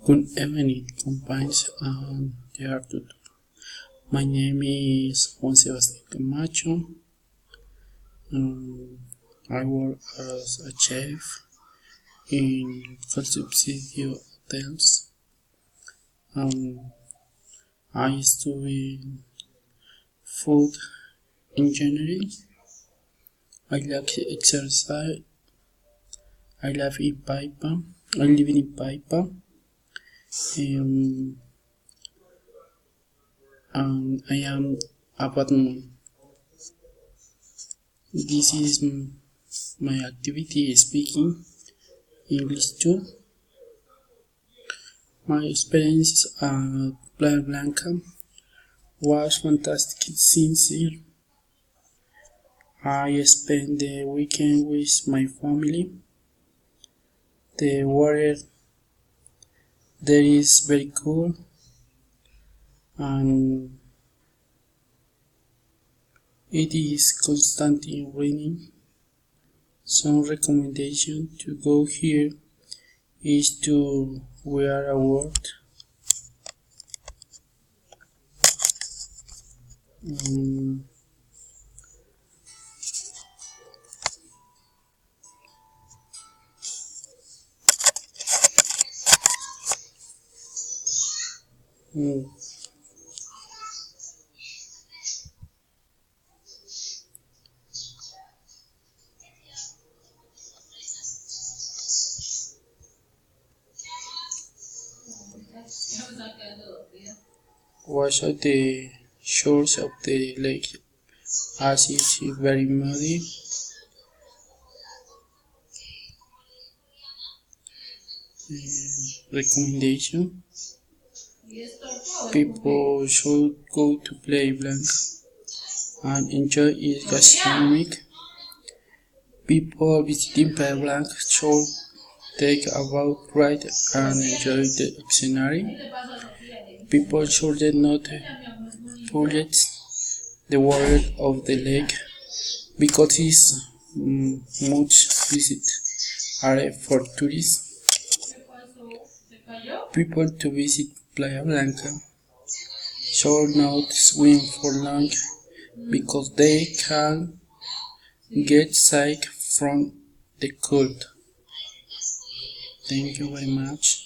Good evening, companions and dear tutor. My name is Juan Sebastián Camacho. I work as a chef in Subsidio Hotels. I study food engineering. I like exercise. I live in Paipa. I live in Paipa. And I am a Batman. This is my activity speaking English too. My experience at Playa Blanca was fantastic sincere. I spent the weekend with my family. The weather there is very cool and it is constantly raining. Some recommendation to go here is to wear a word. Wash out the shores of the lake as it is very muddy. Recommendation: people should go to Playa Blanca and enjoy its gastronomic. People visiting Playa Blanca should take a boat ride and enjoy the scenery. People should not forget the water of the lake because it's much visit area for tourists. People to visit Playa Blanca should not swim for long because they can get sick from the cold. Thank you very much.